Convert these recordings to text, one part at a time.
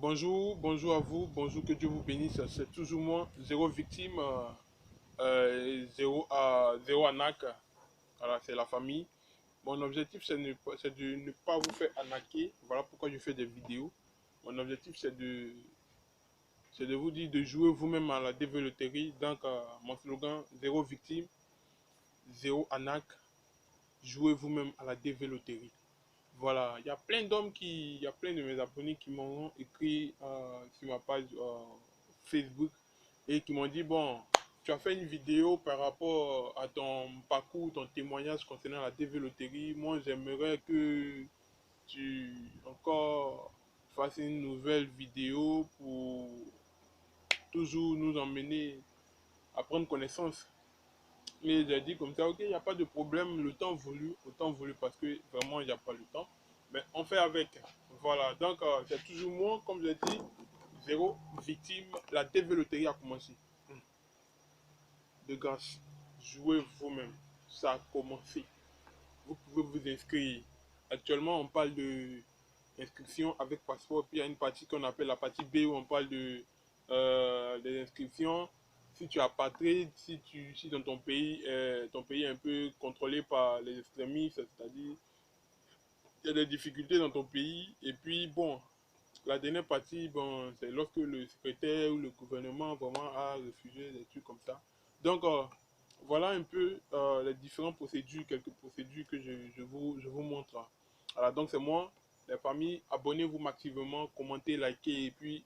Bonjour, bonjour à vous, bonjour, que Dieu vous bénisse. C'est toujours moi, zéro victime, zéro arnaque. Voilà, c'est la famille. Mon objectif, c'est de ne pas vous faire arnaquer. Voilà pourquoi je fais des vidéos. Mon objectif, c'est de vous dire de jouer vous-même à la développerie. Donc, mon slogan, zéro victime, zéro arnaque, jouez vous-même à la développerie. Voilà, il y a plein de mes abonnés qui m'ont écrit sur ma page Facebook et qui m'ont dit, bon, tu as fait une vidéo par rapport à ton parcours, ton témoignage concernant la développerie. Moi, j'aimerais que tu encore fasses une nouvelle vidéo pour toujours nous emmener à prendre connaissance. Et j'ai dit comme ça, ok, il n'y a pas de problème, le temps voulu parce que vraiment, il n'y a pas le temps. Mais on fait avec. Voilà, donc c'est toujours moi, comme je dis, zéro victime. La développerie a commencé. De grâce, jouez vous-même. Ça a commencé. Vous pouvez vous inscrire. Actuellement, on parle de inscription avec passeport. Puis il y a une partie qu'on appelle la partie B où on parle de des inscriptions. Si tu as patré, si dans ton pays est un peu contrôlé par les extrémistes, c'est-à-dire il y a des difficultés dans ton pays. Et puis bon, la dernière partie, bon, c'est lorsque le secrétaire ou le gouvernement vraiment a refusé des trucs comme ça. Donc voilà un peu les différentes procédures, quelques procédures que je vous montre. Voilà, donc c'est moi, les familles, abonnez-vous massivement, commentez, likez et puis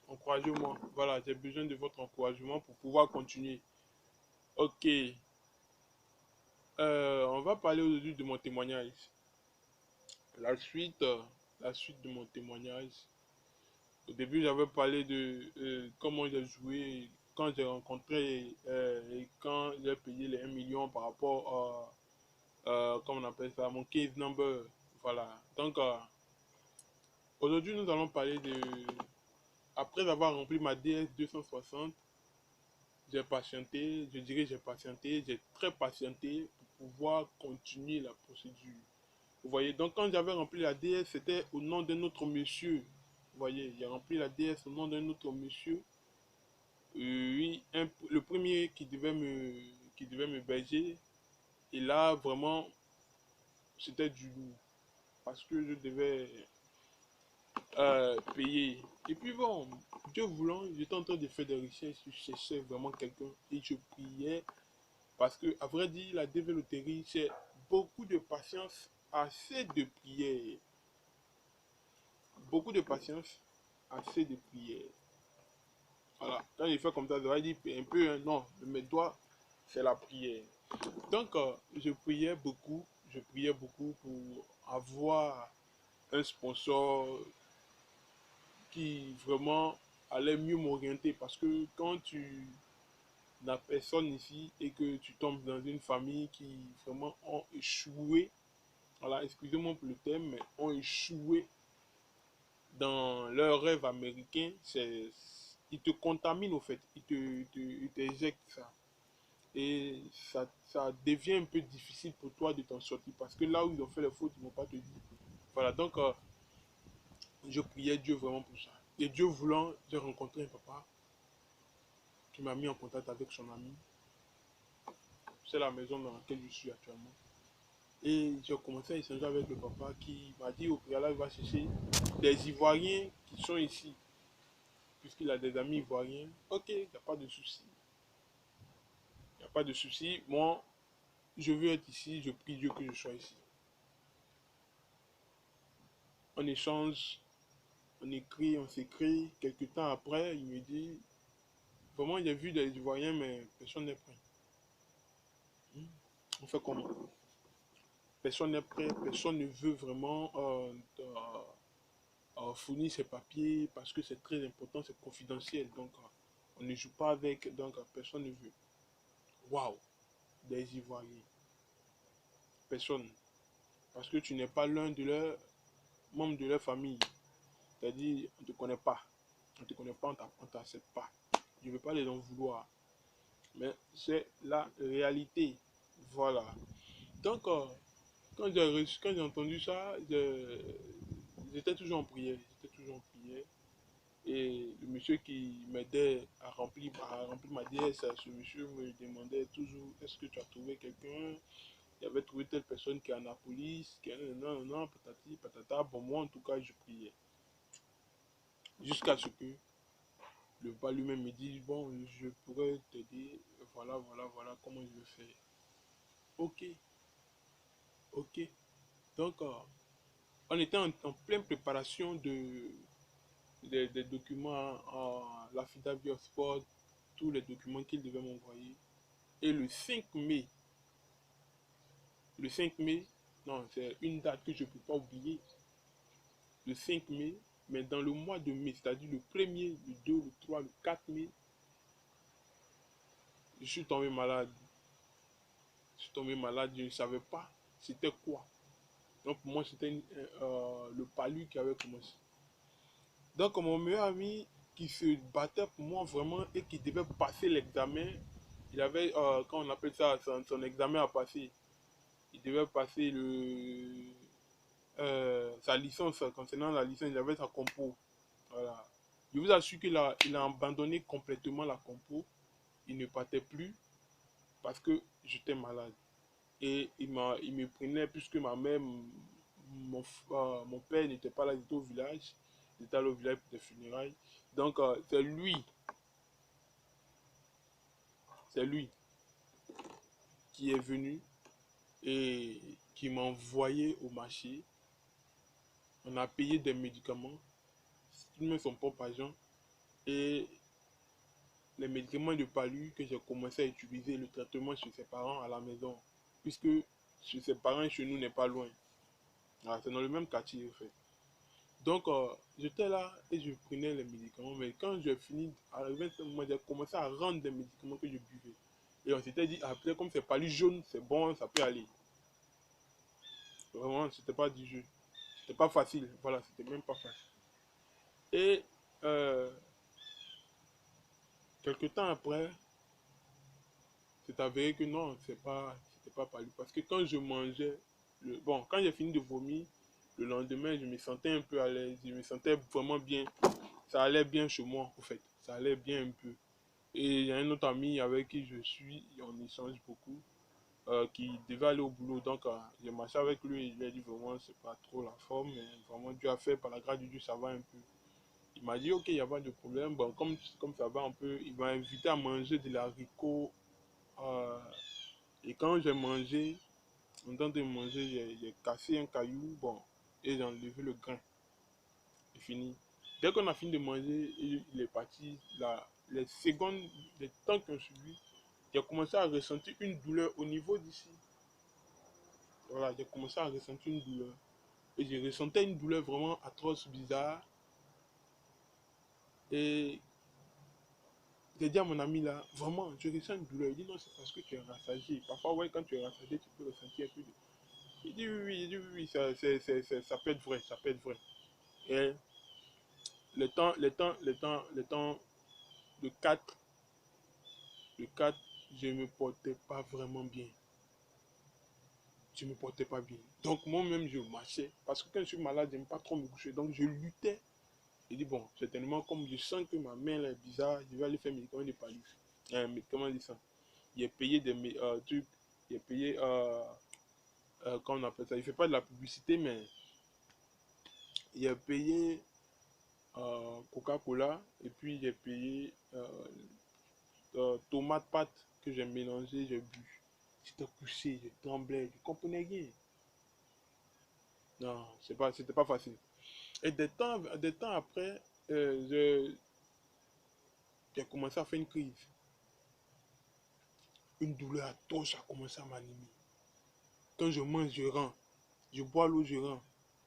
encouragez-moi. Voilà, j'ai besoin de votre encouragement pour pouvoir continuer. Ok, on va parler aujourd'hui de mon témoignage. La suite, euh, la suite de mon témoignage. Au début, j'avais parlé de comment j'ai joué quand j'ai rencontré et quand j'ai payé les 1 million par rapport comment on appelle ça, mon case number. Voilà. Donc, aujourd'hui, nous allons parler de. Après avoir rempli ma DS 260, j'ai patienté, je dirais j'ai patienté, j'ai très patienté pour pouvoir continuer la procédure. Vous voyez, donc quand j'avais rempli la DS, c'était au nom d'un autre monsieur. Vous voyez, j'ai rempli la DS au nom d'un autre monsieur. Oui, le premier qui devait me berger, et là, vraiment, c'était du lourd. Parce que je devais payer. Et puis bon, Dieu voulant, j'étais en train de faire des recherches, je cherchais vraiment quelqu'un et je priais. Parce que, à vrai dire, la développerie, c'est beaucoup de patience, assez de prière. Beaucoup de patience, assez de prière. Voilà. Quand je fais comme ça, je vais dire un peu, non, mes doigts, c'est la prière. Donc, je priais beaucoup pour avoir un sponsor qui vraiment allait mieux m'orienter. Parce que quand tu n'as personne ici et que tu tombes dans une famille qui vraiment ont échoué, voilà, excusez-moi pour le thème, mais ont échoué dans leur rêve américain, ils te contaminent au fait, ils t'éjectent ça. Et ça devient un peu difficile pour toi de t'en sortir parce que là où ils ont fait les fautes, ils ne vont pas te dire. Voilà, donc je priais Dieu vraiment pour ça. Et Dieu voulant, j'ai rencontré un papa qui m'a mis en contact avec son ami. C'est la maison dans laquelle je suis actuellement. Et j'ai commencé à échanger avec le papa qui m'a dit au préalable, il va chercher des Ivoiriens qui sont ici, puisqu'il a des amis ivoiriens. Ok, il n'y a pas de souci. Il n'y a pas de souci. Moi, je veux être ici, je prie Dieu que je sois ici. On échange, on écrit, on s'écrit. Quelques temps après, il me dit, vraiment, il a vu des Ivoiriens, mais personne n'est prêt. On fait comment? Personne n'est prêt, personne ne veut vraiment fournir ses papiers parce que c'est très important, c'est confidentiel. Donc, on ne joue pas avec, donc personne ne veut. Waouh, des Ivoiriens. Personne. Parce que tu n'es pas l'un de leurs membres de leur famille. C'est-à-dire, on ne te connaît pas. On ne te connaît pas, on ne t'accepte pas. Je ne veux pas les en vouloir. Mais c'est la réalité. Voilà. Donc, quand j'ai entendu ça, j'étais toujours en prière. toujours en prière. Et le monsieur qui m'aidait à remplir ma déesse, ce monsieur me demandait toujours, est-ce que tu as trouvé quelqu'un? Il avait trouvé telle personne qui est à Annapolis, qui est non, non, patati, patata. Bon, moi, en tout cas, je priais. Jusqu'à ce que le pas lui-même me dise, bon, je pourrais t'aider, voilà, voilà, voilà comment je le fais. Ok, ok. Donc, on était en pleine préparation des documents, l'affidavit of sport, tous les documents qu'il devait m'envoyer. Et le 5 mai, non, c'est une date que je ne peux pas oublier. Le 5 mai, mais dans le mois de mai, c'est-à-dire le 1er, le 2, le 3, le 4 mai, je suis tombé malade. Je suis tombé malade, je ne savais pas c'était quoi. Donc pour moi, c'était le palu qui avait commencé. Donc mon meilleur ami qui se battait pour moi vraiment et qui devait passer l'examen, il avait, quand on appelle ça, son examen à passer. Il devait passer sa licence, concernant la licence, il avait sa compo. Voilà. Je vous assure qu'il il a abandonné complètement la compo. Il ne partait plus parce que j'étais malade. Et il me prenait puisque ma mère, mon père n'était pas là, il était au village. Il était allé au village pour des funérailles. Donc c'est lui qui est venu et qui m'a envoyé au marché. On a payé des médicaments, même son propre argent. Et les médicaments de palu que j'ai commencé à utiliser, le traitement chez ses parents à la maison. Puisque chez ses parents, chez nous, n'est pas loin. Ah, c'est dans le même quartier, en fait. Donc, j'étais là et je prenais les médicaments. Mais quand j'ai fini, à 25 mois, j'ai commencé à rendre des médicaments que je buvais. Et on s'était dit, après, comme c'est palu jaune, c'est bon, ça peut aller. Vraiment, c'était pas du jeu. C'était pas facile. Voilà, c'était même pas facile. Et euh, quelques temps après, c'est avéré que non, c'était pas palu. Parce que quand je mangeais, bon, quand j'ai fini de vomir, le lendemain, je me sentais un peu à l'aise. Je me sentais vraiment bien. Ça allait bien chez moi, en fait. Ça allait bien un peu. Et il y a un autre ami avec qui je suis, on échange beaucoup, qui devait aller au boulot. Donc, j'ai marché avec lui et il a dit vraiment, c'est pas trop la forme, mais vraiment, Dieu a fait, par la grâce de Dieu, ça va un peu. Il m'a dit, ok, il n'y a pas de problème. Bon, comme ça va un peu, il m'a invité à manger de l'haricot. euh, et quand j'ai mangé, en temps de manger, j'ai cassé un caillou, bon, et j'ai enlevé le grain. C'est fini. Dès qu'on a fini de manger, il est parti. Les secondes, les temps qui ont suivi, j'ai commencé à ressentir une douleur au niveau d'ici. Voilà, j'ai commencé à ressentir une douleur. Et j'ai ressenti une douleur vraiment atroce, bizarre. Et j'ai dit à mon ami là, vraiment, je ressens une douleur. Il dit non, c'est parce que tu es rassasié. Parfois, ouais, quand tu es rassasié, tu peux ressentir un peu de... Il dit oui, oui, il dit oui, oui, ça peut être vrai, ça peut être vrai. Et le 4, le 4, je ne me portais pas vraiment bien. Je ne me portais pas bien. Donc moi-même, je marchais. Parce que quand je suis malade, je n'aime pas trop me coucher. Donc je luttais. Je dis, bon, certainement, comme je sens que ma main là, est bizarre, je vais aller faire mes médicaments de palu. Comment on dit ça? Il a payé des trucs. Il a payé, comment on appelle ça? Il ne fait pas de la publicité, mais il a payé Coca-Cola. Et puis j'ai payé tomate pâte que j'ai mélangé, j'ai bu. J'étais couché, je tremblais, je comprenais rien. Non, c'était pas facile. Et des temps après, j'ai commencé à faire une crise. Une douleur atroce a commencé à m'animer. Quand je mange, je rends. Je bois l'eau, je rends.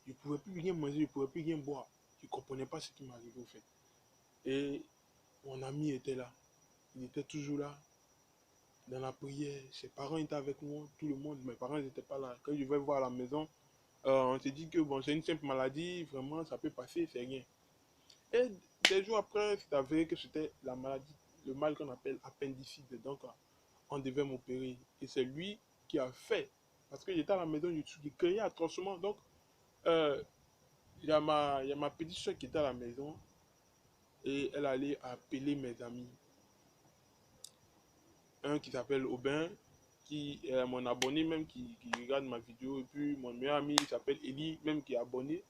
Je ne pouvais plus rien manger, je ne pouvais plus rien boire. Je ne comprenais pas ce qui m'arrivait au fait. Et mon ami était là. Il était toujours là, dans la prière. Ses parents étaient avec moi, tout le monde. Mes parents n'étaient pas là. Quand je vais voir à la maison, on s'est dit que bon, c'est une simple maladie, vraiment, ça peut passer, c'est rien. Et des jours après, c'est avéré que c'était la maladie, le mal qu'on appelle appendicite. Donc, on devait m'opérer. Et c'est lui qui a fait. Parce que j'étais à la maison, je criais atrocement. Donc, euh, il y a ma petite soeur qui était à la maison et elle allait appeler mes amis. Un qui s'appelle Aubin, qui est mon abonné même, qui regarde ma vidéo. Et puis mon meilleur ami, il s'appelle Eli, même qui est abonné.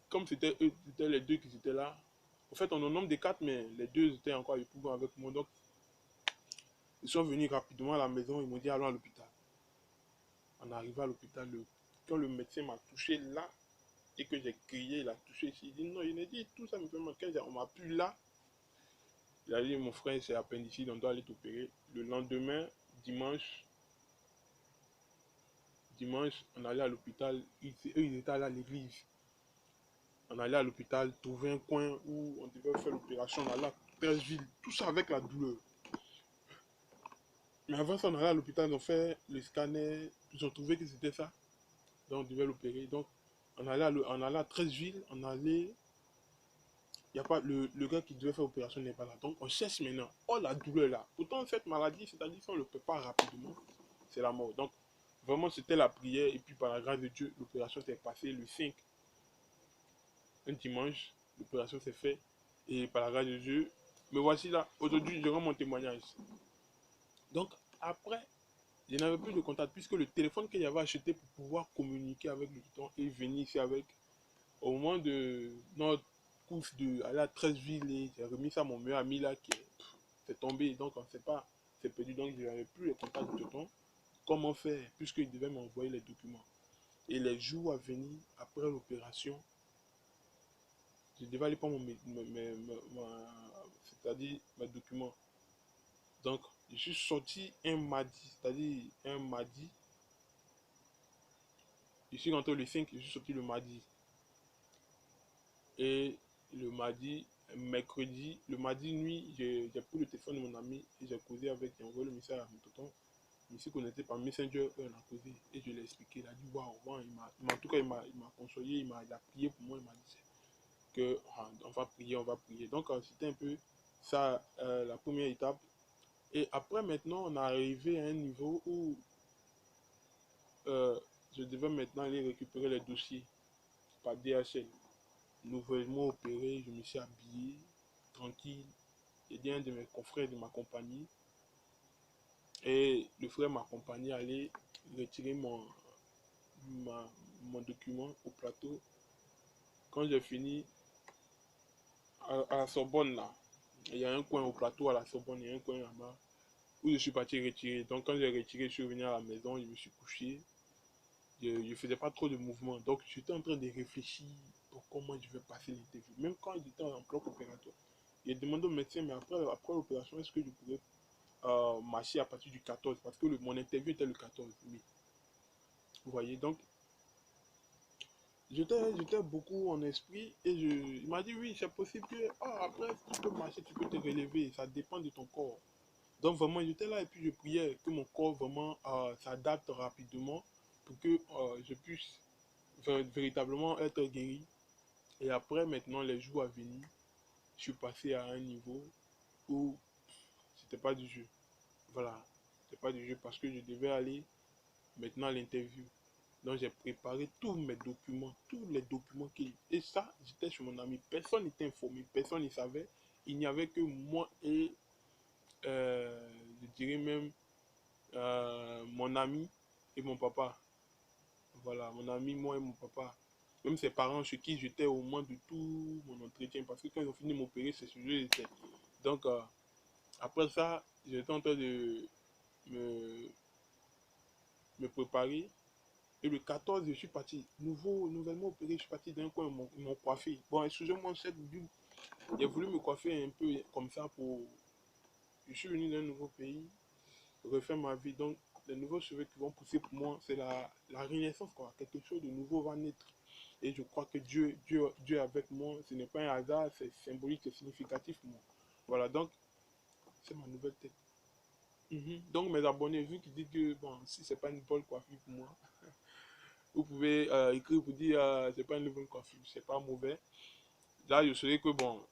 Comme c'était eux, c'était les deux qui étaient là. En fait, on en nombre de quatre, mais les deux étaient encore époux avec moi. Donc, ils sont venus rapidement à la maison. Ils m'ont dit, allons à l'hôpital. On est arrivé à l'hôpital. Quand le médecin m'a touché là, et que j'ai crié, il a touché ici. Il dit, non, il a dit, tout ça me fait mal. Quand on m'a pu là, il a dit, mon frère, c'est appendicite, on doit aller t'opérer. Le lendemain, dimanche, on allait à l'hôpital. Eux, ils étaient allés à l'église. On allait à l'hôpital, trouver un coin où on devait faire l'opération. On allait à 13 villes. Tout ça avec la douleur. Mais avant ça, on allait à l'hôpital, on fait le scanner. Ils ont trouvé que c'était ça. Donc, on devait l'opérer. Donc, on allait à 13 villes. On allait. Il y a pas, le gars qui devait faire l'opération n'est pas là. Donc, on cherche maintenant. Oh, la douleur là. Pourtant, cette maladie, c'est-à-dire si on ne le prépare rapidement, c'est la mort. Donc, vraiment, c'était la prière. Et puis, par la grâce de Dieu, l'opération s'est passée le 5. Un dimanche, l'opération s'est faite. Et par la grâce de Dieu, me voici là. Aujourd'hui, je rends mon témoignage. Donc, après, je n'avais plus de contact puisque le téléphone que j'avais acheté pour pouvoir communiquer avec le tuteur et venir ici avec, au moment de notre course de aller à 13 villes, et j'ai remis ça à mon meilleur ami là qui est tombé. Donc, on ne sait pas, c'est perdu. Donc, je n'avais plus le contact du tuteur. Comment faire puisqu'il devait m'envoyer les documents. Et les jours à venir, après l'opération, je devais aller prendre c'est-à-dire mes documents. Donc, je suis sorti un mardi, c'est-à-dire un mardi. Je suis rentré le 5, je suis sorti le mardi. Et le mardi, mercredi, le mardi nuit, j'ai pris le téléphone de mon ami et j'ai causé avec, j'ai envoyé le message à mon tonton. Il s'est connecté par Messenger, on a causé. Et je l'ai expliqué, il a dit waouh, en tout cas, il m'a consolé, il a prié pour moi, il m'a dit que on va prier, on va prier. Donc, c'était un peu ça, la première étape. Et après, maintenant, on est arrivé à un niveau où je devais maintenant aller récupérer les dossiers par DHL. Nouvellement opéré, je me suis habillé, tranquille. J'ai dit à un de mes confrères de ma compagnie. Et le frère m'accompagnait à aller retirer mon document au plateau. Quand j'ai fini, à la Sorbonne, là, il y a un coin au plateau à la Sorbonne, il y a un coin là-bas, où je suis parti retirer. Donc quand j'ai retiré, je suis revenu à la maison, je me suis couché. Je ne faisais pas trop de mouvements. Donc j'étais en train de réfléchir pour comment je vais passer l'interview. Même quand j'étais en bloc opératoire. J'ai demandé au médecin, mais après l'opération, est-ce que je pourrais marcher à partir du 14? Parce que mon interview était le 14 mai. Vous voyez, donc j'étais beaucoup en esprit et il m'a dit oui, c'est possible que après tu peux marcher, tu peux te relever, ça dépend de ton corps. Donc vraiment j'étais là et puis je priais que mon corps vraiment s'adapte rapidement pour que je puisse véritablement être guéri. Et après maintenant les jours à venir, je suis passé à un niveau où c'était pas du jeu. Voilà, c'était pas du jeu parce que je devais aller maintenant à l'interview. Donc j'ai préparé tous mes documents, tous les documents qu'il. Et ça, j'étais chez mon ami. Personne n'était informé, personne ne savait. Il n'y avait que moi et je dirais même mon ami et mon papa. Voilà, mon ami, moi et mon papa. Même ses parents chez qui j'étais au moins de tout mon entretien. Parce que quand ils ont fini de m'opérer, c'est ce que j'étais. Donc après ça, j'étais en train de me préparer. Et le 14, je suis parti. Nouvellement opéré, je suis parti d'un coin, ils m'ont coiffé. Bon, excusez-moi, j'ai voulu me coiffer un peu comme ça pour. Je suis venu d'un nouveau pays, refaire ma vie. Donc, les nouveaux cheveux qui vont pousser pour moi, c'est la renaissance, quoi. Quelque chose de nouveau va naître. Et je crois que Dieu est avec moi. Ce n'est pas un hasard, c'est symbolique, c'est significatif pour moi. Voilà, donc, c'est ma nouvelle tête. Donc, mes abonnés, vu qu'ils disent que, bon, si c'est pas une bonne coiffure pour moi, vous pouvez écrire pour dire c'est pas une nouvelle coiffure, c'est pas mauvais. Là, je saurais que bon,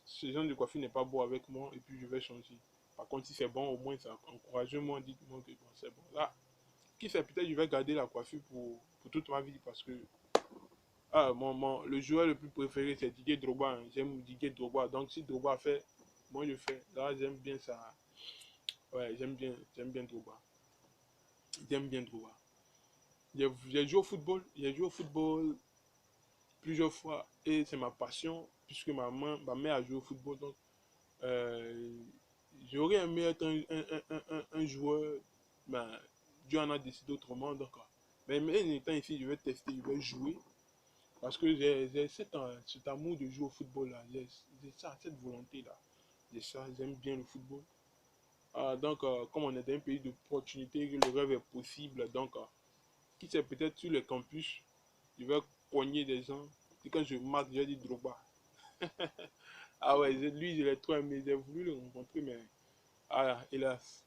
ce genre de coiffure n'est pas beau avec moi et puis je vais changer. Par contre, si c'est bon, au moins ça encourage moi, dites-moi que bon, c'est bon. Là, qui sait, peut-être je vais garder la coiffure pour toute ma vie parce que Ah, le joueur le plus préféré, c'est Didier Drogba. Hein. J'aime Didier Drogba. Donc, si Drogba fait, moi je fais. Là, j'aime bien ça. Ouais, j'aime bien Drogba. J'aime bien Drogba. J'ai joué au football. J'ai joué au football plusieurs fois et c'est ma passion puisque ma mère a joué au football. Donc, euh, j'aurais aimé être un joueur, mais Dieu en a décidé autrement. Donc, mais étant ici, je vais tester, je vais jouer parce que j'ai cet amour de jouer au football là. J'ai ça, cette volonté là. J'ai ça, j'aime bien le football. Donc, comme on est dans un pays d'opportunités, le rêve est possible. Donc, qui sait, peut-être sur les campus, je vais cogner des gens. Et quand je marque, je dis Drogba. Ah ouais, lui, je l'ai trop aimé. J'ai voulu le rencontrer, mais hélas,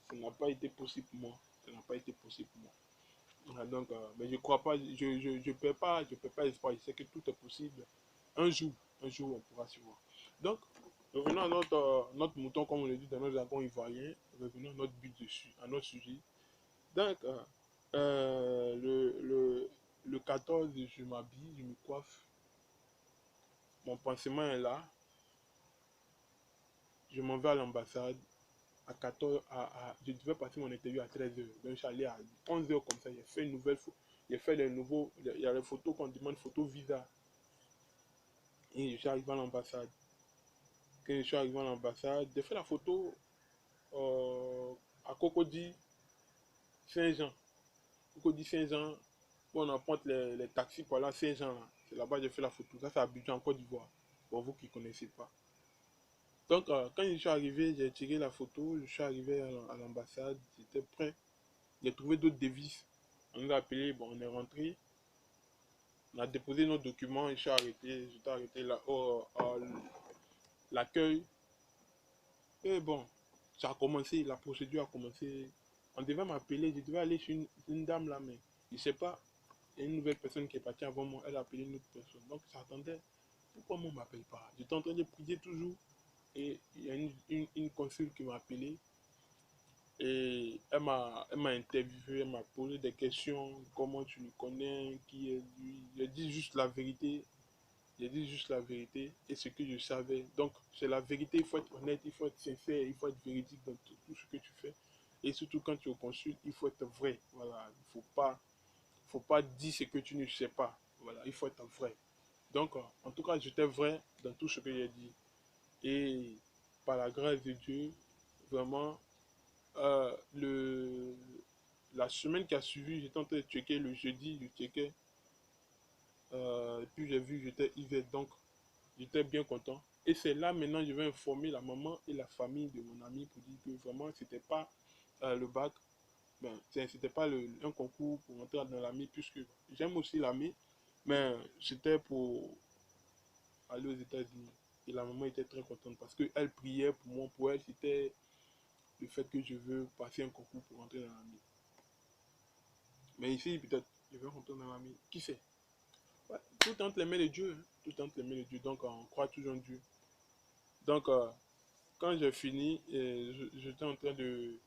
ça n'a pas été possible pour moi. Ça n'a pas été possible pour moi. Donc, mais je crois pas, je perds pas espoir. Je sais que tout est possible. Un jour, on pourra se voir. Donc, revenons à notre mouton, comme on le dit dans nos jargons ivoiriens. Revenons à notre but dessus, à notre sujet. Donc, le 14, je m'habille, je me coiffe. Mon pansement est là. Je m'en vais à l'ambassade. À 14, je devais passer mon interview à 13h. Donc, je suis allé à 11h comme ça. J'ai fait une nouvelle photo. J'ai fait les nouveaux. Il y a les photos qu'on demande, photo visa. Et je suis arrivé à l'ambassade. Quand je suis arrivé à l'ambassade, j'ai fait la photo à Cocody Saint-Jean. Cocody Saint-Jean. On emprunte les taxis pour aller à Saint-Jean. C'est là-bas que j'ai fait la photo. Ça, c'est à Abidjan, en Côte d'Ivoire. Pour vous qui ne connaissez pas. Donc, quand je suis arrivé, j'ai tiré la photo. Je suis arrivé à l'ambassade. J'étais prêt. J'ai trouvé d'autres devises. On nous a appelé. Bon, on est rentré. On a déposé nos documents. Et je suis arrêté. J'étais arrêté là. L'accueil. Et bon, ça a commencé. La procédure a commencé. On devait m'appeler. Je devais aller chez une dame là. Mais je ne sais pas. Il y a une nouvelle personne qui est partie avant moi. Elle a appelé une autre personne. Donc, j'attendais. Pourquoi moi, on ne m'appelle pas? J'étais en train de prier toujours. Et il y a une consul qui m'a appelé. Et elle m'a interviewé, elle m'a posé des questions. Comment tu le connais? Qui est lui? J'ai dit juste la vérité. J'ai dit juste la vérité et ce que je savais. Donc, c'est la vérité. Il faut être honnête, il faut être sincère, il faut être véridique dans tout ce que tu fais. Et surtout quand tu es au consul, il faut être vrai. Voilà, il ne faut pas dire ce que tu ne sais pas. Voilà, il faut être vrai. Donc, en tout cas, j'étais vrai dans tout ce que j'ai dit. Et par la grâce de Dieu, vraiment, le, la semaine qui a suivi, j'étais en train de checker le jeudi, je checkais. Et puis j'ai vu, j'étais hiver, donc j'étais bien content. Et c'est là maintenant, je vais informer la maman et la famille de mon ami pour dire que vraiment, c'était pas le bac, ben, c'était pas un concours pour entrer dans l'armée, puisque j'aime aussi l'armée, mais c'était pour aller aux États-Unis. Et la maman était très contente parce qu'elle priait pour moi. Pour elle, c'était le fait que je veux passer un concours pour entrer dans l'armée. Mais ici, peut-être, je vais rentrer dans l'armée. Qui sait? Ouais, tout entre les mains de Dieu. Hein. Tout entre les mains de Dieu. Donc, on croit toujours en Dieu. Donc, quand j'ai fini, j'étais en train de...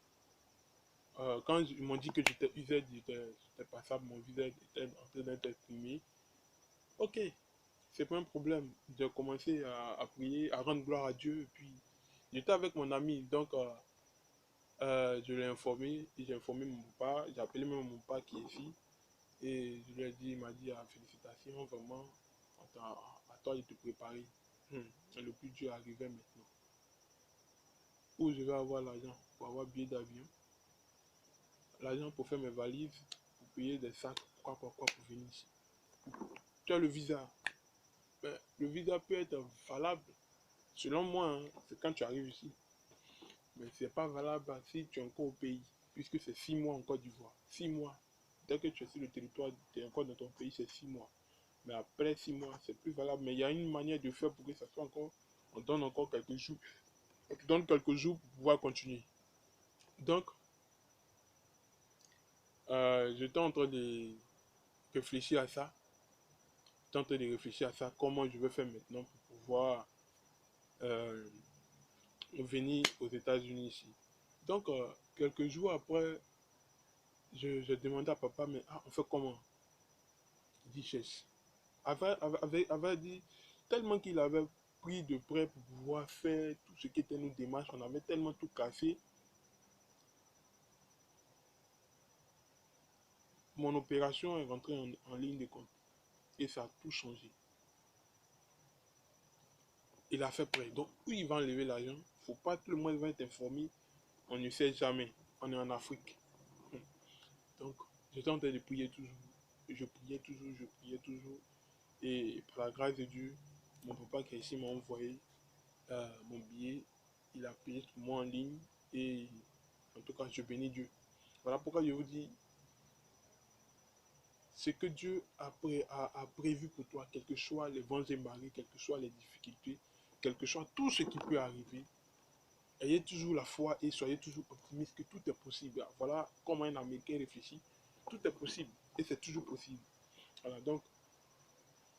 quand ils m'ont dit que j'étais UZ, j'étais passable, mon visa était en train d'être exprimé. Ok, c'est pas un problème. J'ai commencé à prier, à rendre gloire à Dieu. Et puis, j'étais avec mon ami. Donc, je l'ai informé. Et j'ai informé mon papa. J'ai appelé même mon papa qui est ici. Et je lui ai dit, il m'a dit, félicitations, vraiment, à toi de te préparer. Le plus dur arrivait maintenant. Où je vais avoir l'argent pour avoir billet d'avion, l'argent pour faire mes valises, pour payer des sacs, quoi, pour venir ici. Tu as le visa. Mais le visa peut être valable, selon moi, hein, c'est quand tu arrives ici. Mais ce n'est pas valable si tu es encore au pays, puisque c'est 6 mois en Côte d'Ivoire. 6 mois. Dès que tu es sur le territoire, tu es encore dans ton pays, c'est 6 mois. Mais après 6 mois, c'est plus valable. Mais il y a une manière de faire pour que ça soit encore. On donne encore quelques jours. On te donne quelques jours pour pouvoir continuer. Donc, j'étais en train de réfléchir à ça. J'étais en train de réfléchir à ça. Comment je vais faire maintenant pour pouvoir euh, venir aux États-Unis ici. Donc, quelques jours après, je demandais à papa, mais on fait comment? Il dit, avait dit, tellement qu'il avait pris de près pour pouvoir faire tout ce qui était nos démarches, on avait tellement tout cassé. Mon opération est rentrée en ligne de compte et ça a tout changé. Il a fait prêt. Donc, où il va enlever l'argent, il ne faut pas que le monde va être informé. On ne sait jamais. On est en Afrique. Donc, j'étais en train de prier toujours. Je priais toujours, je priais toujours. Et par la grâce de Dieu, mon papa qui est ici m'a envoyé mon billet. Il a payé pour moi en ligne. Et en tout cas, je bénis Dieu. Voilà pourquoi je vous dis, ce que Dieu a prévu pour toi, quels que soient les vents et marées, quelles que soient les difficultés, quel que soit tout ce qui peut arriver, ayez toujours la foi et soyez toujours optimiste que tout est possible. Voilà comment un Américain réfléchit. Tout est possible et c'est toujours possible. Voilà, donc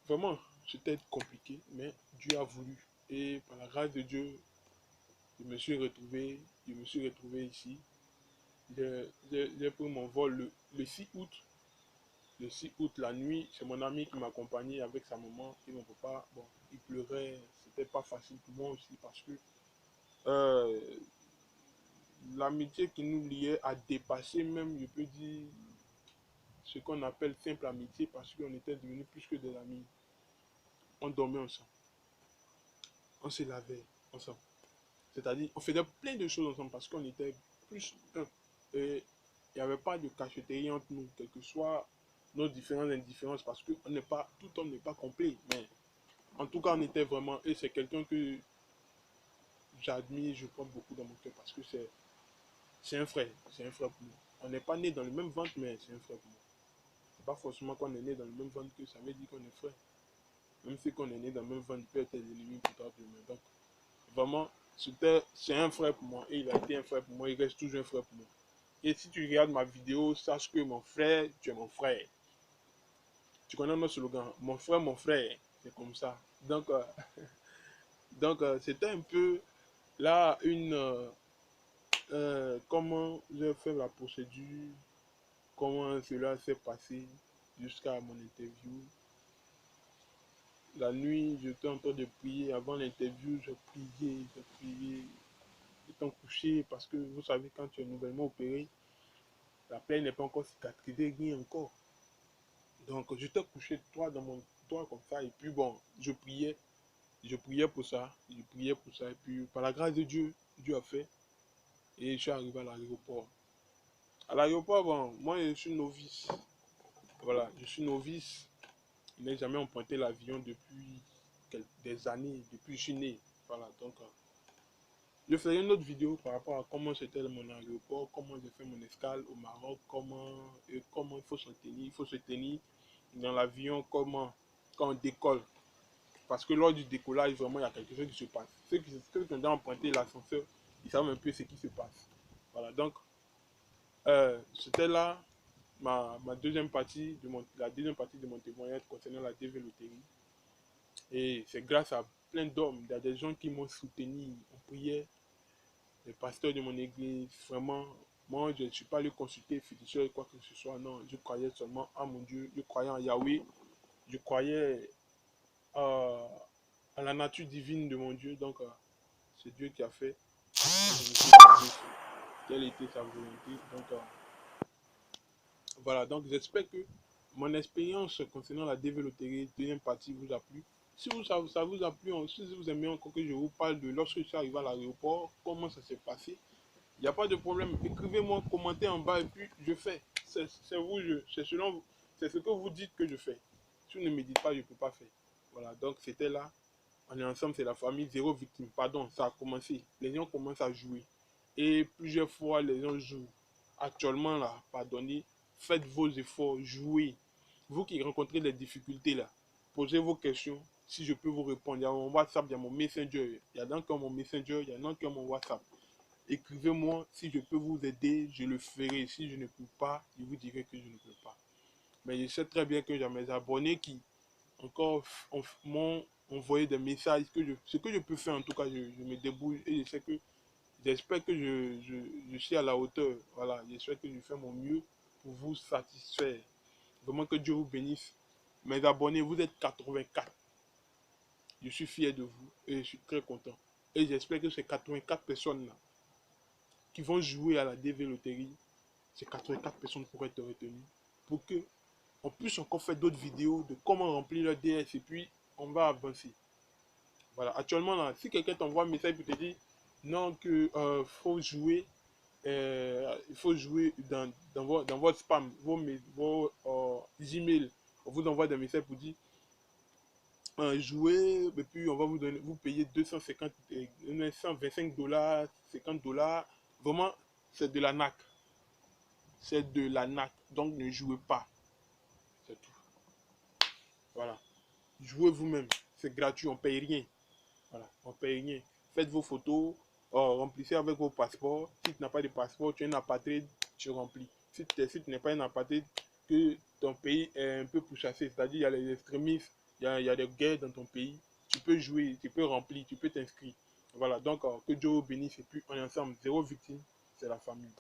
vraiment, c'était compliqué, mais Dieu a voulu. Et par la grâce de Dieu, je me suis retrouvé ici. J'ai pris mon vol le 6 août. Le 6 août, la nuit, c'est mon ami qui m'accompagnait avec sa maman et mon papa. Bon, il pleurait. C'était pas facile pour moi aussi parce que euh, l'amitié qui nous liait a dépassé même, je peux dire, ce qu'on appelle simple amitié parce qu'on était devenus plus que des amis. On dormait ensemble, on se lavait ensemble. C'est-à-dire, on faisait plein de choses ensemble parce qu'on était plus un. Et il n'y avait pas de cacheterie entre nous, quelles que soient nos différentes indifférences, parce que on n'est pas, tout homme n'est pas complet. Mais en tout cas, on était vraiment, et c'est quelqu'un que j'admire, je porte beaucoup dans mon cœur parce que c'est un frère, c'est un frère pour moi. On n'est pas né dans le même ventre, mais c'est un frère pour moi. C'est pas forcément qu'on est né dans le même ventre que ça veut dire qu'on est frère. Même si qu'on est né dans le même ventre, il peut être ennemi plus tard demain. Donc, vraiment, c'est un frère pour moi. Et il a été un frère pour moi. Il reste toujours un frère pour moi. Et si tu regardes ma vidéo, sache que mon frère, tu es mon frère. Tu connais notre slogan, mon frère, mon frère. C'est comme ça. Donc, c'était un peu là comment j'ai fait la procédure, comment cela s'est passé jusqu'à mon interview. La nuit, j'étais en train de prier. Avant l'interview, je priais, étant couché parce que vous savez, quand tu es nouvellement opéré, la plaie n'est pas encore cicatrisée, rien encore. Donc, j'étais couché droit dans mon toit comme ça. Et puis, bon, je priais pour ça. Je priais pour ça. Et puis, par la grâce de Dieu, Dieu a fait. Et je suis arrivé à l'aéroport. À l'aéroport, bon, moi, je suis novice. Voilà, je suis novice. Je n'ai jamais emprunté l'avion depuis des années, depuis que je suis né. Voilà, donc, je ferai une autre vidéo par rapport à comment c'était mon aéroport, comment j'ai fait mon escale au Maroc, comment il faut se tenir. Il faut se tenir dans l'avion, comment, quand on décolle. Parce que lors du décollage, vraiment, il y a quelque chose qui se passe. Ceux qui ont déjà emprunté l'ascenseur, ils savent un peu ce qui se passe. Voilà, donc, c'était là ma deuxième partie la deuxième partie de mon témoignage concernant la DV Loterie. Et c'est grâce à plein d'hommes, il y a des gens qui m'ont soutenu, on priait, les pasteurs de mon église, vraiment, moi je ne suis pas allé consulter fiduciaire quoi que ce soit, non, je croyais seulement à mon Dieu, je croyais en Yahweh, je croyais à la nature divine de mon Dieu, donc c'est Dieu qui a fait, quelle était sa volonté, donc voilà, donc j'espère que mon expérience concernant la développerie deuxième partie vous a plu. Si ça vous a plu, si vous aimez encore que je vous parle de lorsque je suis arrivé à l'aéroport, comment ça s'est passé, il n'y a pas de problème. Écrivez-moi, commentez en bas et puis je fais. C'est vous, c'est selon vous. C'est ce que vous dites que je fais. Si vous ne me dites pas, je ne peux pas faire. Voilà, donc c'était là. On est ensemble, c'est la famille, zéro victime. Pardon, ça a commencé. Les gens commencent à jouer. Et plusieurs fois, les gens jouent. Actuellement, là, pardonnez, faites vos efforts, jouez. Vous qui rencontrez des difficultés, là, posez vos questions. Si je peux vous répondre, il y a mon WhatsApp, il y a mon Messenger. Il y a d'autres qui ont mon Messenger, il y en a qui ont mon WhatsApp. Écrivez-moi, si je peux vous aider, je le ferai. Si je ne peux pas, je vous dirai que je ne peux pas. Mais je sais très bien que j'ai mes abonnés qui encore m'ont envoyé des messages. Ce que je peux faire, en tout cas, je me débrouille et je sais que j'espère que je suis à la hauteur. Voilà, j'espère que je fais mon mieux pour vous satisfaire. Vraiment que Dieu vous bénisse. Mes abonnés, vous êtes 84. Je suis fier de vous et je suis très content. Et j'espère que ces 84 personnes-là qui vont jouer à la DV Loterie, ces 84 personnes pourraient être retenues pour que on puisse encore faire d'autres vidéos de comment remplir le DS et puis on va avancer. Voilà, actuellement là, si quelqu'un t'envoie un message pour te dire non que faut jouer, il faut jouer dans votre spam, vos emails, on vous envoie des messages pour dire jouer et puis on va vous donner, vous payer 250, 125 dollars, 50 dollars. Vraiment, c'est de la nac. C'est de la nac. Donc ne jouez pas. C'est tout. Voilà. Jouez vous-même. C'est gratuit, on paye rien. Voilà, on paye rien. Faites vos photos, remplissez avec vos passeports. Si tu n'as pas de passeport, tu es un apatride, tu remplis. Si tu n'es pas un apatride, que ton pays est un peu pourchassé, c'est-à-dire il y a les extrémistes, il y a des guerres dans ton pays, tu peux jouer, tu peux remplir, tu peux t'inscrire. Voilà, donc que Dieu bénisse et puis on est ensemble. Zéro victime, c'est la famille.